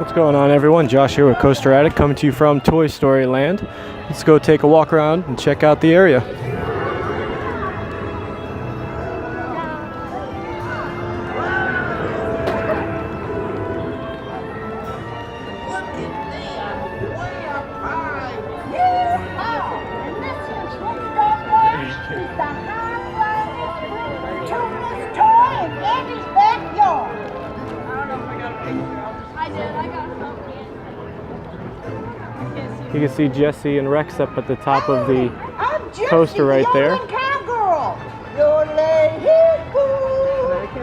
What's going on, everyone? Josh here with Coaster Addict, coming to you from Toy Story Land. Let's go take a walk around and check out the area. You can see Jesse and Rex up at the top of the coaster right there.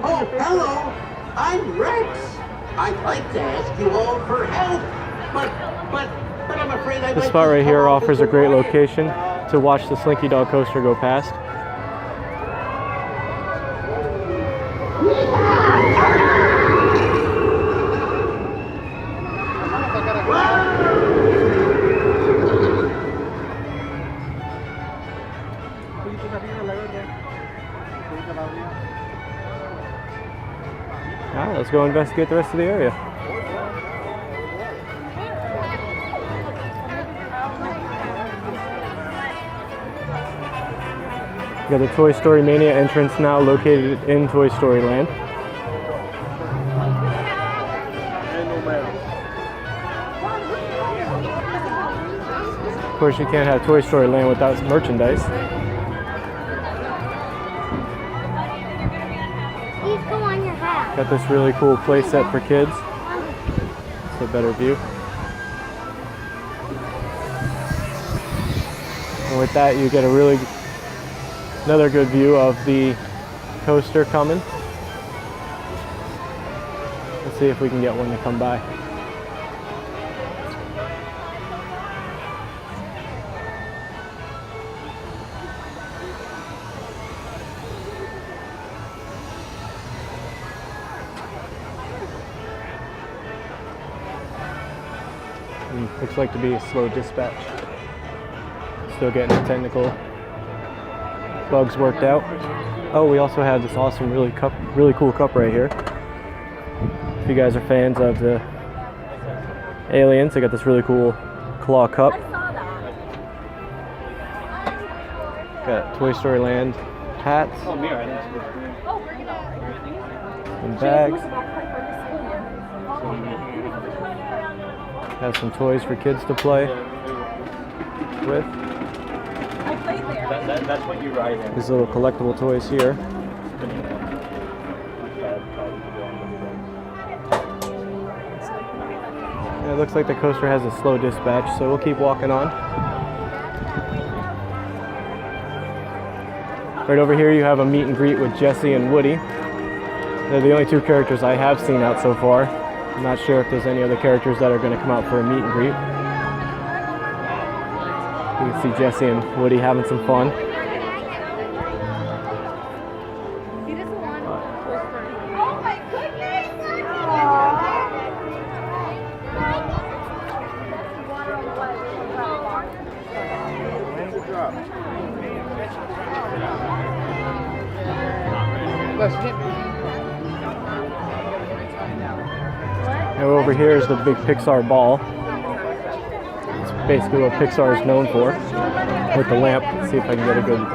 Oh, hello, I'm Rex. I'd like to ask you all for help, but I'm afraid I This spot right here offers a great location to watch the Slinky Dog coaster go past. Alright, let's go investigate the rest of the area. We got the Toy Story Mania entrance now located in Toy Story Land. Of course, you can't have Toy Story Land without merchandise. Got this really cool play set for kids. It's a better view. And with that, you get another good view of the coaster coming. Let's see if we can get one to come by. Looks like to be a slow dispatch. Still getting the technical bugs worked out. Oh, we also have this awesome, really cool cup right here. If you guys are fans of the aliens, I got this really cool claw cup. Got Toy Story Land hats and bags. Have some toys for kids to play with. That's what you ride in. These little collectible toys here. Yeah, it looks like the coaster has a slow dispatch, so we'll keep walking on. Right over here you have a meet and greet with Jesse and Woody. They're the only two characters I have seen out so far. I'm not sure if there's any other characters that are going to come out for a meet and greet. You can see Jesse and Woody having some fun. Oh my goodness! And over here is the big Pixar ball. It's basically what Pixar is known for. With the lamp, let's see if I can get a good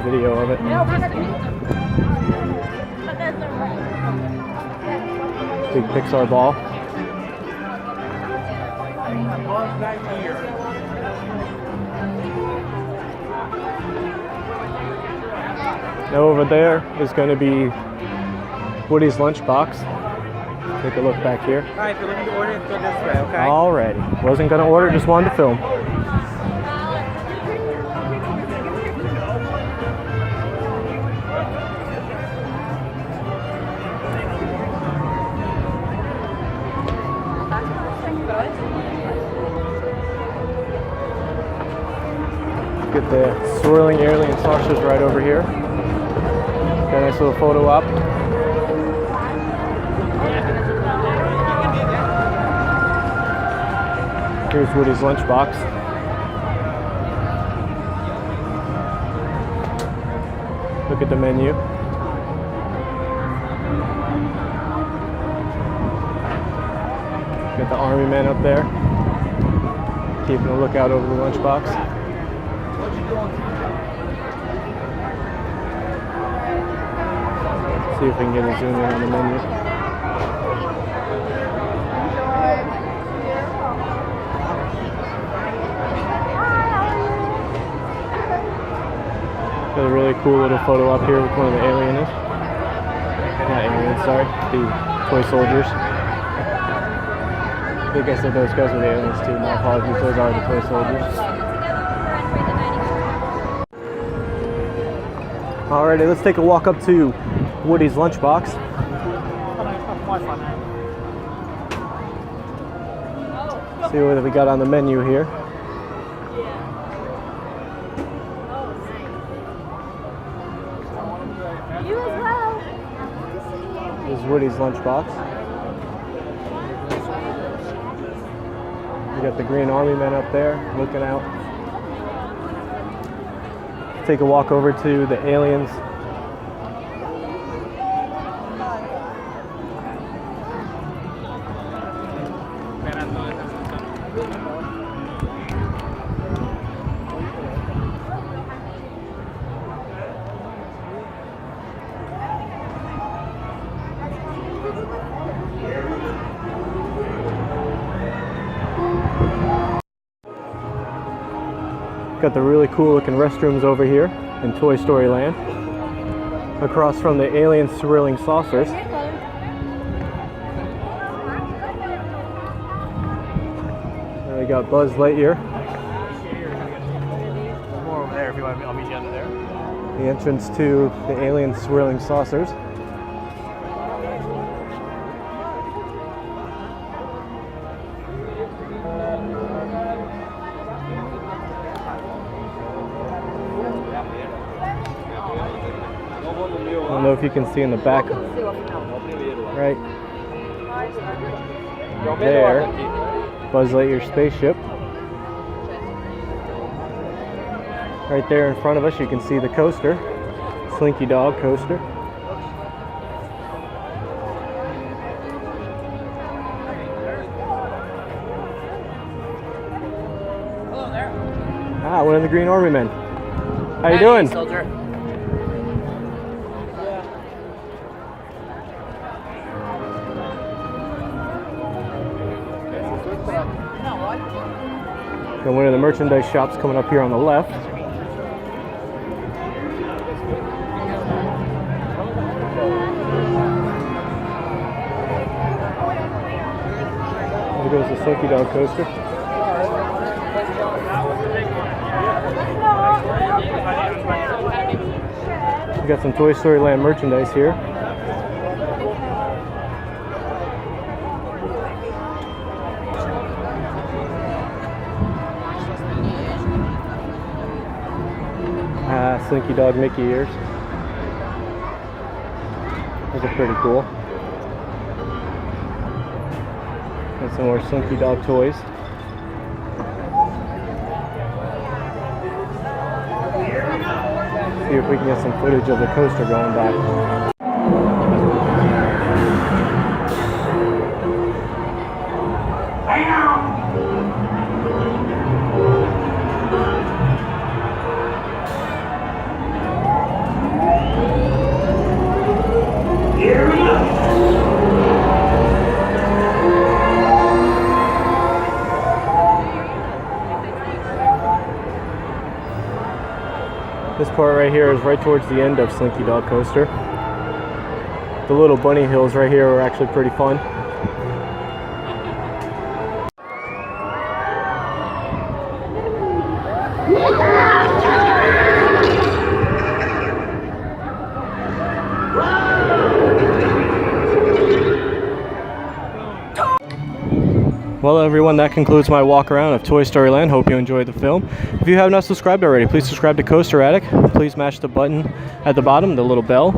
video of it. Big Pixar ball. Now over there is going to be Woody's lunchbox. Take a look back here. Alright, if you're looking to order, go this way, okay? Alrighty. Wasn't going to order, just wanted to film. Get the swirling alien saucers right over here. Got a nice little photo op. Here's Woody's lunchbox. Look at the menu. Got the army men up there, keeping a lookout over the lunchbox. See if we can get a zoom in on the menu. Got a really cool little photo up here with one of the aliens. Not aliens, sorry. The toy soldiers. I think I said those guys were the aliens too. My apologies, those are the toy soldiers. Alrighty, let's take a walk up to Woody's lunchbox. See what we got on the menu here. You as well. This is Woody's lunchbox. We got the green army men up there looking out. Take a walk over to the aliens. Got the really cool looking restrooms over here in Toy Story Land. Across from the alien swirling saucers. And we got Buzz Lightyear. More over there if you want. I'll meet you under there. The entrance to the alien swirling saucers. I don't know if you can see in the back, right there, Buzz Lightyear's spaceship. Right there in front of us you can see the coaster, Slinky Dog coaster. Hello there. Ah, one of the Green Army Men. How you doing? Soldier. And one of the merchandise shops coming up here on the left. There goes the Slinky Dog coaster. We got some Toy Story Land merchandise here. Slinky Dog Mickey ears. Those are pretty cool. Got some more Slinky Dog toys. See if we can get some footage of the coaster going by. This part right here is right towards the end of Slinky Dog Coaster. The little bunny hills right here are actually pretty fun. Well, everyone, that concludes my walk around of Toy Story Land. Hope you enjoyed the film. If you have not subscribed already, please subscribe to Coaster Addict. Please mash the button at the bottom, the little bell.